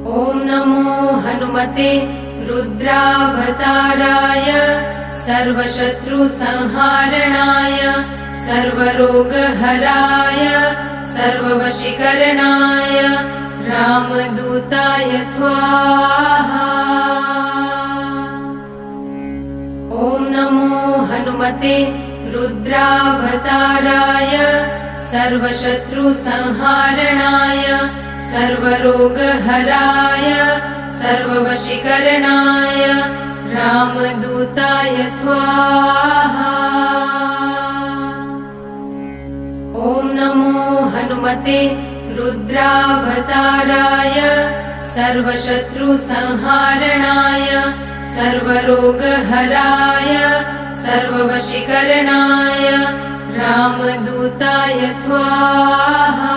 ॐ नमो हनुमते रुद्रावताराय सर्वशत्रुसंहारणाय सर्वरोगहराय सर्ववशीकरणाय रामदूताय स्वाहा। ॐ नमो हनुमते रुद्रावताराय सर्वशत्रुसंहारणाय सर्वरोगहराय सर्ववशीकरणाय रामदूताय स्वाहा। ॐ नमो हनुमते रुद्रावताराय सर्वशत्रुसंहारणाय सर्वरोगहराय सर्ववशीकरणाय रामदूताय स्वाहा।